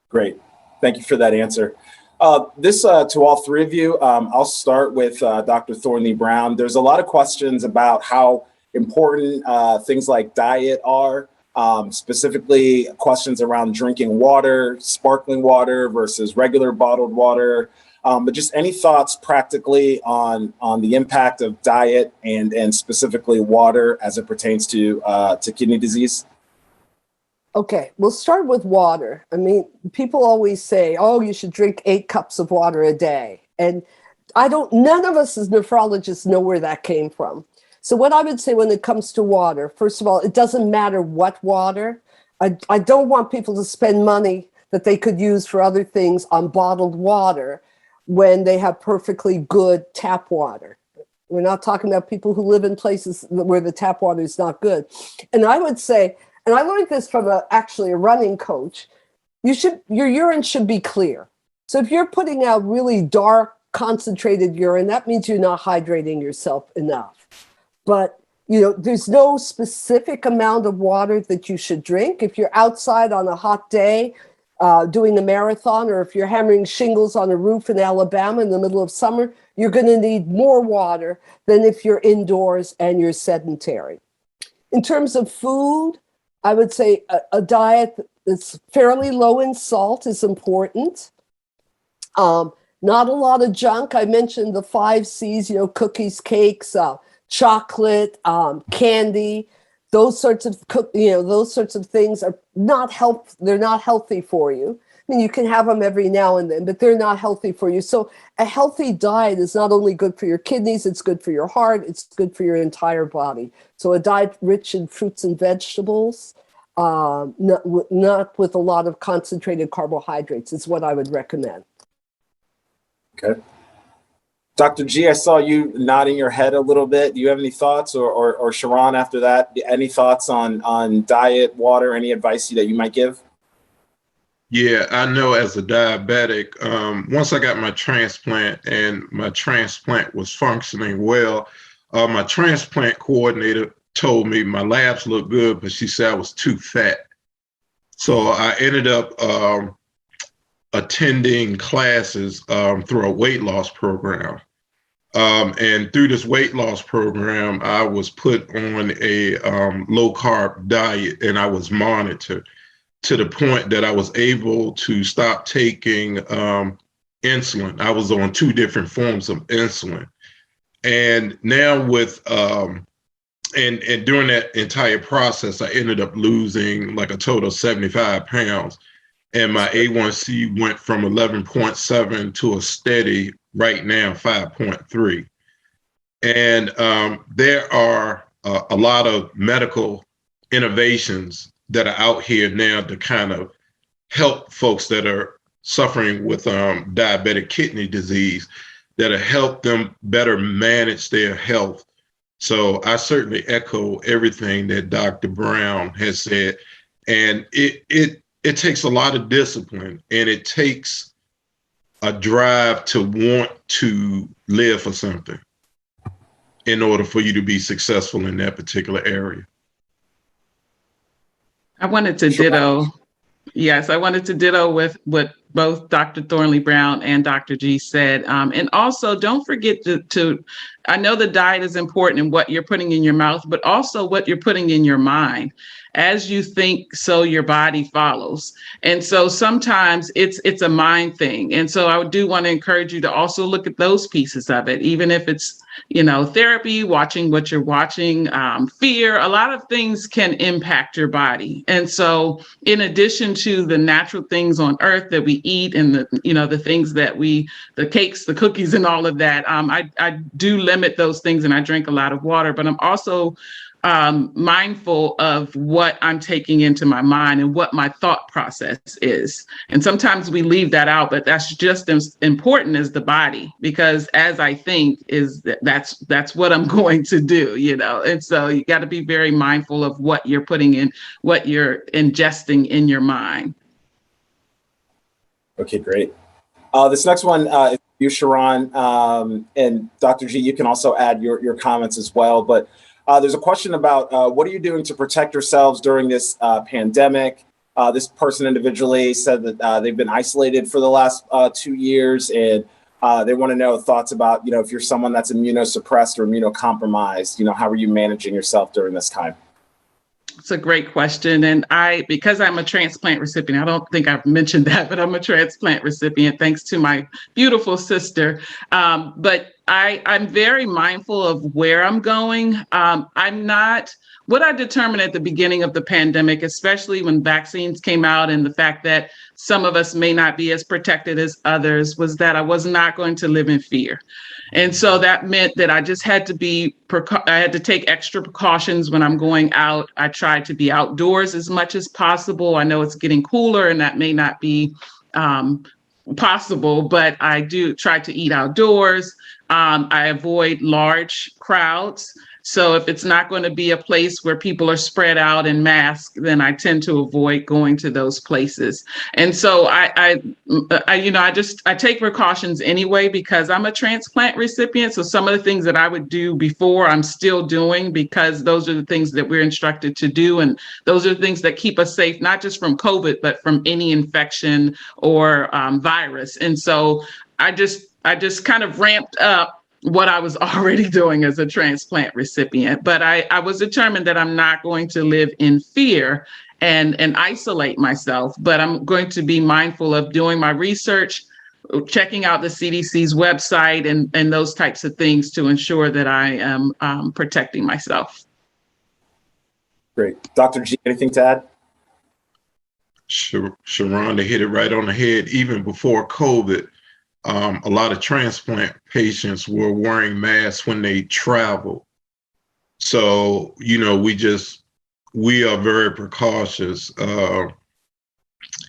Great. Thank you for that answer. To all three of you, I'll start with Dr. Thornley Brown. There's a lot of questions about how important things like diet are, specifically questions around drinking water, sparkling water versus regular bottled water. But just any thoughts practically on the impact of diet and specifically water as it pertains to kidney disease? Okay, we'll start with water. I mean, people always say, oh, you should drink 8 cups of water a day. And none of us as nephrologists know where that came from. So what I would say when it comes to water, first of all, it doesn't matter what water. I don't want people to spend money that they could use for other things on bottled water when they have perfectly good tap water. We're not talking about people who live in places where the tap water is not good. And I would say, and I learned this from actually a running coach, your urine should be clear. So if you're putting out really dark, concentrated urine, that means you're not hydrating yourself enough. But there's no specific amount of water that you should drink. If you're outside on a hot day doing a marathon, or if you're hammering shingles on a roof in Alabama in the middle of summer, you're going to need more water than if you're indoors and you're sedentary. In terms of food, I would say a diet that's fairly low in salt is important. Not a lot of junk. I mentioned the 5 C's, cookies, cakes, chocolate, candy, those sorts of those sorts of things are not they're not healthy for you. I mean, you can have them every now and then, but they're not healthy for you. So a healthy diet is not only good for your kidneys, it's good for your heart, it's good for your entire body. So a diet rich in fruits and vegetables, not with a lot of concentrated carbohydrates is what I would recommend. Okay. Dr. G, I saw you nodding your head a little bit. Do you have any thoughts, or Sharon after that, any thoughts on diet, water, any advice that you might give? Yeah, I know as a diabetic, once I got my transplant and my transplant was functioning well, my transplant coordinator told me my labs looked good, but she said I was too fat. So I ended up attending classes through a weight loss program. And through this weight loss program, I was put on a low carb diet, and I was monitored to the point that I was able to stop taking insulin. I was on 2 different forms of insulin. And now with, and during that entire process, I ended up losing like a total of 75 pounds. And my A1C went from 11.7 to a steady right now 5.3. And there are a lot of medical innovations that are out here now to kind of help folks that are suffering with diabetic kidney disease, that'll help them better manage their health. So I certainly echo everything that Dr. Brown has said. And it takes a lot of discipline, and it takes a drive to want to live for something in order for you to be successful in that particular area. I wanted to ditto. Yes, I wanted to ditto with what both Dr. Thornley Brown and Dr. G said. And also don't forget to, I know the diet is important in what you're putting in your mouth, but also what you're putting in your mind. As you think, so your body follows. And so sometimes it's a mind thing. And so I do want to encourage you to also look at those pieces of it, even if it's, therapy, watching what you're watching, fear, a lot of things can impact your body. And so in addition to the natural things on earth that we eat and the things that the cakes, the cookies and all of that, I do limit those things, and I drink a lot of water, but I'm also mindful of what I'm taking into my mind and what my thought process is. And sometimes we leave that out, but that's just as important as the body, because as I think that's what I'm going to do, and so you got to be very mindful of what you're putting in, what you're ingesting in your mind. Okay, great. This next one is you, Sharon, and Dr. G, you can also add your comments as well, but there's a question about what are you doing to protect yourselves during this pandemic? This person individually said that they've been isolated for the last 2 years, and they want to know thoughts about, if you're someone that's immunosuppressed or immunocompromised, how are you managing yourself during this time? It's a great question. And because I'm a transplant recipient, I don't think I've mentioned that, but I'm a transplant recipient, thanks to my beautiful sister. But I'm very mindful of where I'm going. What I determined at the beginning of the pandemic, especially when vaccines came out and the fact that some of us may not be as protected as others, was that I was not going to live in fear. And so that meant that I just had to I had to take extra precautions when I'm going out. I tried to be outdoors as much as possible. I know it's getting cooler and that may not be possible, but I do try to eat outdoors. I avoid large crowds. So if it's not going to be a place where people are spread out and masked, then I tend to avoid going to those places. And so I take precautions anyway, because I'm a transplant recipient. So some of the things that I would do before, I'm still doing, because those are the things that we're instructed to do. And those are the things that keep us safe, not just from COVID, but from any infection or virus. And so I just kind of ramped up what I was already doing as a transplant recipient. But I was determined that I'm not going to live in fear and isolate myself, but I'm going to be mindful of doing my research, checking out the CDC's website and those types of things to ensure that I am protecting myself. Great. Dr. G, anything to add? Sharon, they hit it right on the head. Even before COVID, a lot of transplant patients were wearing masks when they travel. So, you know, we are very precautious,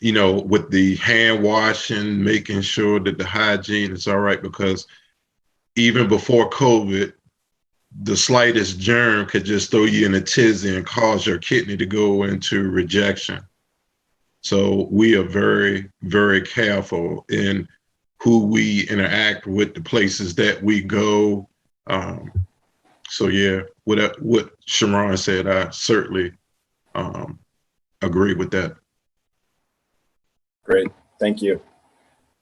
you know, with the hand washing, making sure that the hygiene is all right, because even before COVID, the slightest germ could just throw you in a tizzy and cause your kidney to go into rejection. So we are very, very careful in who we interact with, the places that we go. So yeah, what Sharon said, I certainly agree with that. Great, thank you.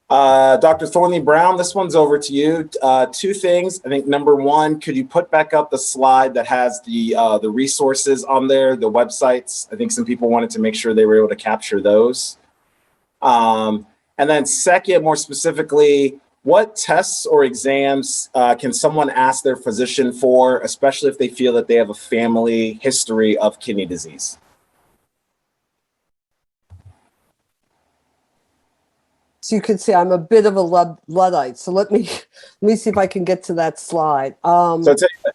Dr. Thornley Brown, this one's over to you. Two things. I think number one, could you put back up the slide that has the resources on there, the websites? I think some people wanted to make sure they were able to capture those. And then second, more specifically, what tests or exams can someone ask their physician for, especially if they feel that they have a family history of kidney disease? So you can see I'm a bit of a Luddite. So let me see if I can get to that slide. So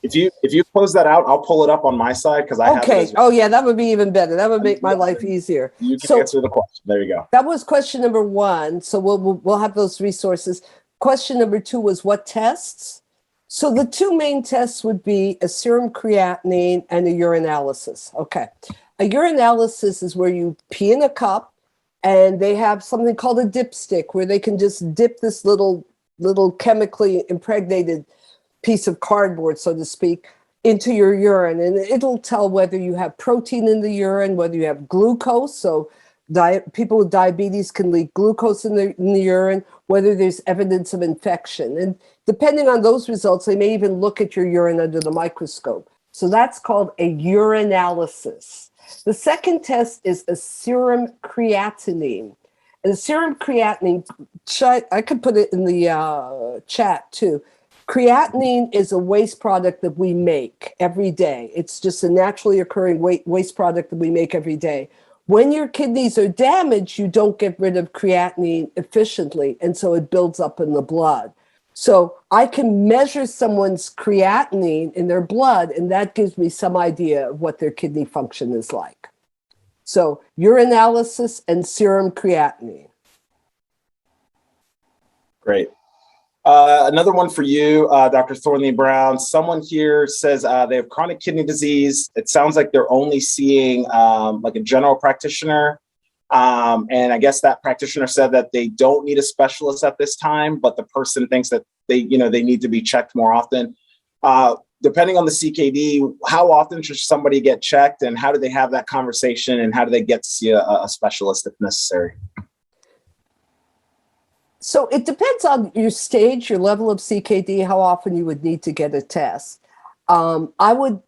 if you close that out, I'll pull it up on my side because I have it as well. Oh yeah, that would be even better. That would make my life easier. You can answer the question. There you go. That was question number one. So we'll have those resources. Question number two was what tests? So the two main tests would be a serum creatinine and a urinalysis. Okay. A urinalysis is where you pee in a cup, and they have something called a dipstick where they can just dip this little chemically impregnated piece of cardboard, so to speak, into your urine. And it'll tell whether you have protein in the urine, whether you have glucose. So people with diabetes can leak glucose in the urine, whether there's evidence of infection. And depending on those results, they may even look at your urine under the microscope. So that's called a urinalysis. The second test is a serum creatinine. And the serum creatinine, I could put it in the chat too. Creatinine is a waste product that we make every day. It's just a naturally occurring waste product that we make every day. When your kidneys are damaged, you don't get rid of creatinine efficiently, and so it builds up in the blood. So I can measure someone's creatinine in their blood, and that gives me some idea of what their kidney function is like. So urinalysis and serum creatinine. Great. Another one for you, Dr. Thornley Brown. Someone here says they have chronic kidney disease. It sounds like they're only seeing like a general practitioner. And I guess that practitioner said that they don't need a specialist at this time, but the person thinks that they need to be checked more often. Depending on the CKD, how often should somebody get checked, and how do they have that conversation, and how do they get to see a specialist if necessary? So it depends on your stage, your level of CKD, how often you would need to get a test. I would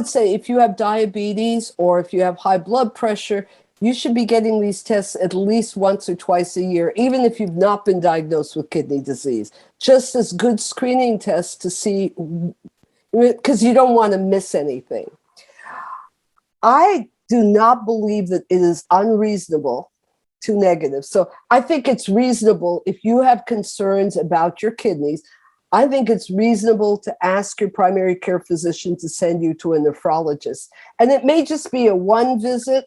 say if you have diabetes or if you have high blood pressure, you should be getting these tests at least once or twice a year, even if you've not been diagnosed with kidney disease. Just as good screening tests to see, because you don't want to miss anything. I do not believe that it is unreasonable to negative. So I think it's reasonable if you have concerns about your kidneys. I think it's reasonable to ask your primary care physician to send you to a nephrologist. And it may just be a one visit.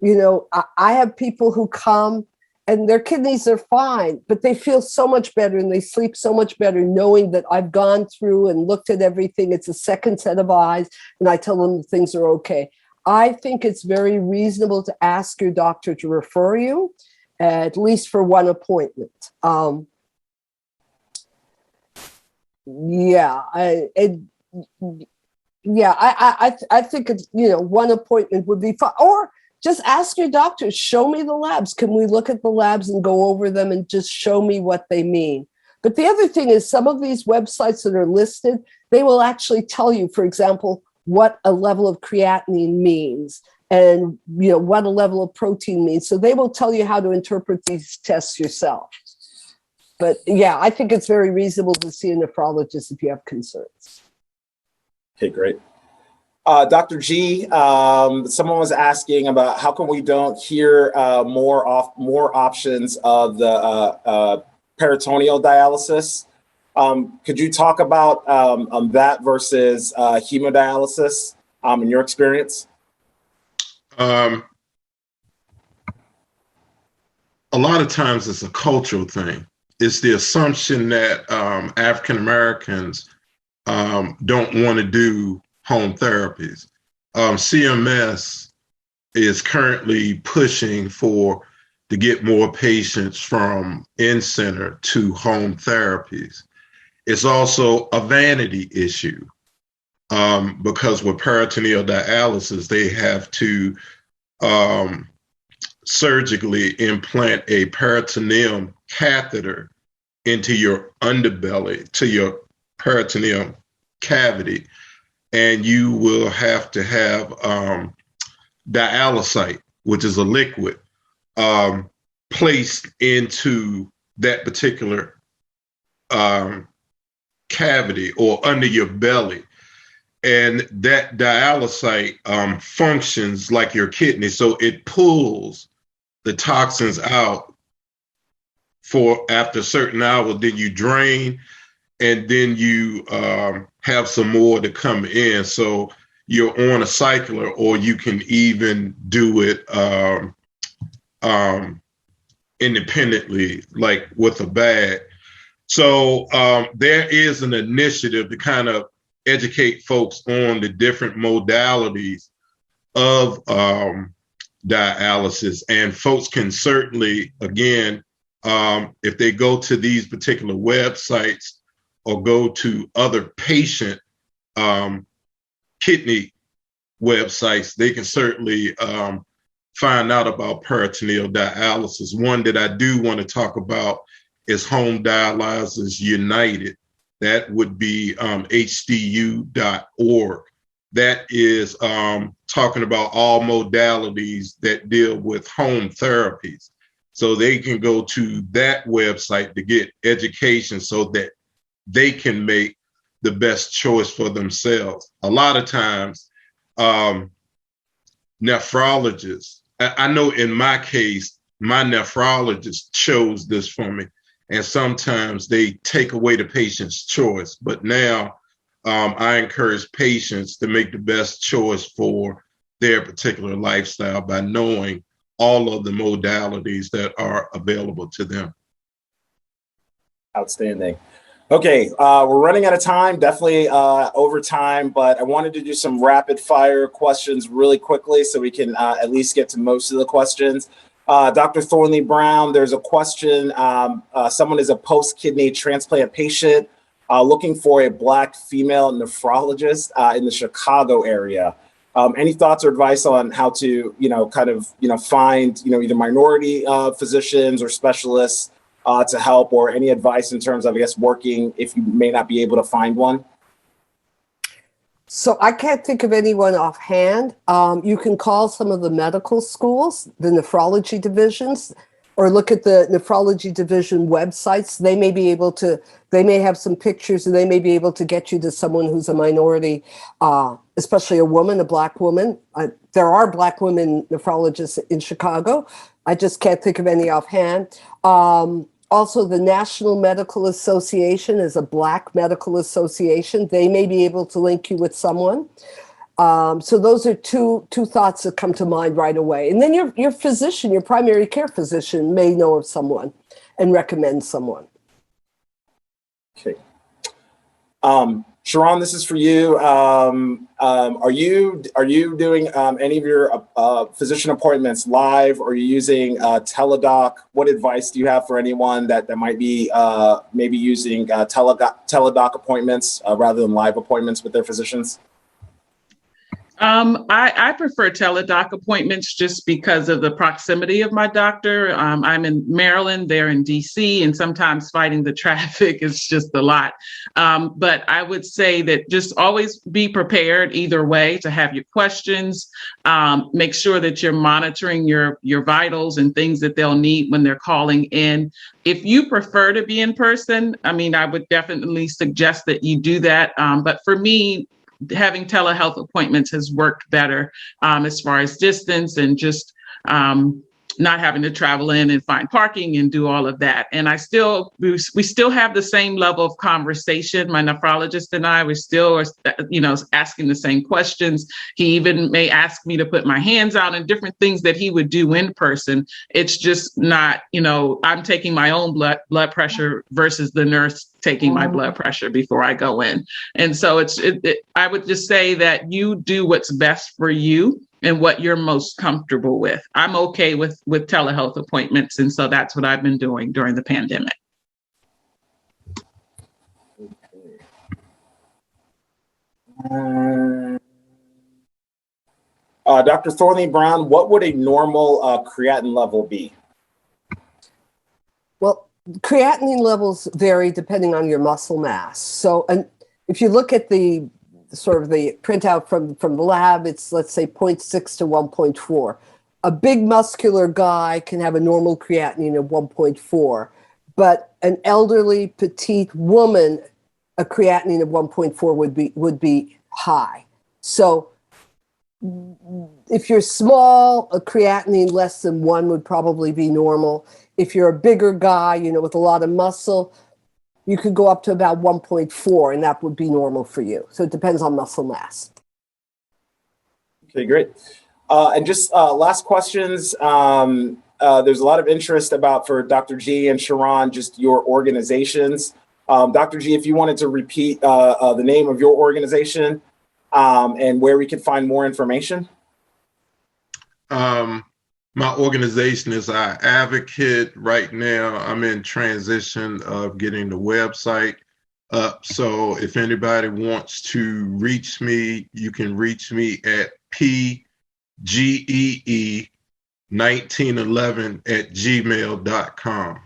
You know, I have people who come and their kidneys are fine, but they feel so much better and they sleep so much better knowing that I've gone through and looked at everything. It's a second set of eyes, and I tell them things are okay. I think it's very reasonable to ask your doctor to refer you, at least for one appointment. I think it's, one appointment would be fine. Or just ask your doctor, show me the labs. Can we look at the labs and go over them and just show me what they mean? But the other thing is some of these websites that are listed, they will actually tell you, for example, what a level of creatinine means. and what a level of protein means. So they will tell you how to interpret these tests yourself. But yeah, I think it's very reasonable to see a nephrologist if you have concerns. Okay, great. Dr. G, someone was asking about how come we don't hear more options of the peritoneal dialysis. Could you talk about that versus hemodialysis in your experience? A lot of times it's a cultural thing. It's the assumption that African Americans don't want to do home therapies. CMS is currently pushing to get more patients from in-center to home therapies. It's also a vanity issue because with peritoneal dialysis, they have to surgically implant a peritoneum catheter into your underbelly, to your peritoneum cavity, and you will have to have dialysate, which is a liquid, placed into that particular cavity or under your belly. And that dialysate functions like your kidney. So it pulls the toxins out for after a certain hour, then you drain, and then you have some more to come in. So you're on a cycler, or you can even do it independently, like with a bag. So there is an initiative to kind of educate folks on the different modalities of dialysis. And folks can certainly, again, if they go to these particular websites or go to other patient kidney websites, they can certainly find out about peritoneal dialysis. One that I do want to talk about is Home Dialysis United. That would be HDU.org. That is talking about all modalities that deal with home therapies. So they can go to that website to get education so that they can make the best choice for themselves. A lot of times, nephrologists, I know in my case, my nephrologist chose this for me. And sometimes they take away the patient's choice. But now I encourage patients to make the best choice for their particular lifestyle by knowing all of the modalities that are available to them. Outstanding. Okay, we're running out of time, definitely over time, but I wanted to do some rapid fire questions really quickly so we can at least get to most of the questions. Dr. Thornley Brown, there's a question. Someone is a post-kidney transplant patient looking for a Black female nephrologist in the Chicago area. Any thoughts or advice on how to, find, either minority physicians or specialists to help, or any advice in terms of, working if you may not be able to find one? So I can't think of anyone offhand. You can call some of the medical schools, the nephrology divisions, or look at the nephrology division websites. They may have some pictures, and they may be able to get you to someone who's a minority, especially a woman, a Black woman. There are Black women nephrologists in Chicago. I just can't think of any offhand. Also, the National Medical Association is a Black medical association. They may be able to link you with someone. So those are two thoughts that come to mind right away. And then your physician, your primary care physician, may know of someone and recommend someone. Okay. Sharon, this is for you. Are you doing any of your physician appointments live, or are you using Teledoc? What advice do you have for anyone that might be maybe using Teledoc appointments rather than live appointments with their physicians? I prefer teledoc appointments just because of the proximity of my doctor. I'm in Maryland, they're in DC, and sometimes fighting the traffic is just a lot. But I would say that just always be prepared either way to have your questions. Make sure that you're monitoring your vitals and things that they'll need when they're calling in. If you prefer to be in person, I mean, I would definitely suggest that you do that. But for me, having telehealth appointments has worked better as far as distance and just not having to travel in and find parking and do all of that. And we still have the same level of conversation. My nephrologist and I, we still are, asking the same questions. He even may ask me to put my hands out and different things that he would do in person. It's just not, I'm taking my own blood pressure versus the nurse taking my blood pressure before I go in. And so I would just say that you do what's best for you and what you're most comfortable with. I'm okay with telehealth appointments. And so that's what I've been doing during the pandemic. Dr. Thornley Brown, what would a normal creatinine level be? Well, creatinine levels vary depending on your muscle mass. So, and if you look at the sort of the printout from the lab, it's, let's say, 0.6 to 1.4. A big muscular guy can have a normal creatinine of 1.4, but an elderly petite woman, a creatinine of 1.4 would be high. So if you're small, a creatinine less than 1 would probably be normal. If you're a bigger guy, with a lot of muscle, you could go up to about 1.4, and that would be normal for you. So it depends on muscle mass. Okay, great. And just last questions. There's a lot of interest for Dr. G and Sharon, just your organizations. Dr. G, if you wanted to repeat the name of your organization and where we could find more information. My organization is our advocate. Right now, I'm in transition of getting the website up. So if anybody wants to reach me, you can reach me at pgee1911@gmail.com.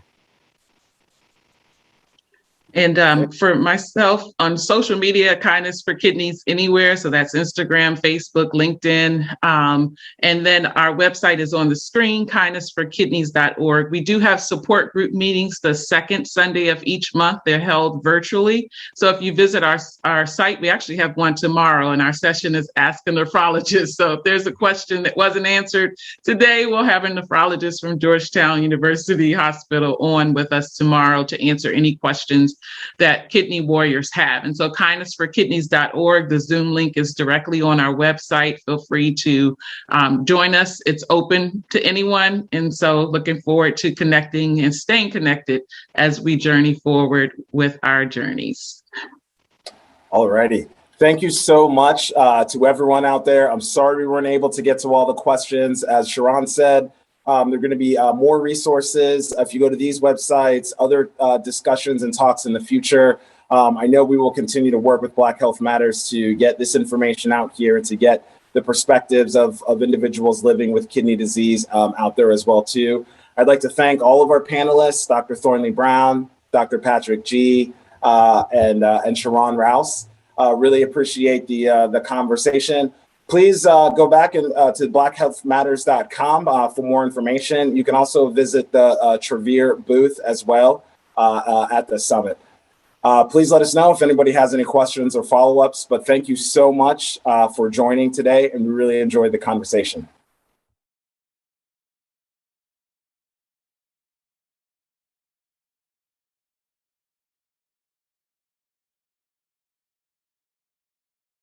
And for myself on social media, Kindness for Kidneys Anywhere. So that's Instagram, Facebook, LinkedIn. And then our website is on the screen, kindnessforkidneys.org. We do have support group meetings the second Sunday of each month. They're held virtually. So if you visit our site, we actually have one tomorrow, and our session is Ask a Nephrologist. So if there's a question that wasn't answered today, we'll have a nephrologist from Georgetown University Hospital on with us tomorrow to answer any questions that kidney warriors have. And so kindnessforkidneys.org, the Zoom link is directly on our website. Feel free to join us. It's open to anyone. And so looking forward to connecting and staying connected as we journey forward with our journeys. All righty. Thank you so much to everyone out there. I'm sorry we weren't able to get to all the questions. As Sharon said, there are going to be more resources if you go to these websites, other discussions and talks in the future. I know we will continue to work with Black Health Matters to get this information out here and to get the perspectives of individuals living with kidney disease out there as well too. I'd like to thank all of our panelists, Dr. Thornley Brown, Dr. Patrick G, and Sharon Rouse. Really appreciate the conversation. Please go back to blackhealthmatters.com for more information. You can also visit the Travere booth as well at the summit. Please let us know if anybody has any questions or follow-ups, but thank you so much for joining today, and we really enjoyed the conversation.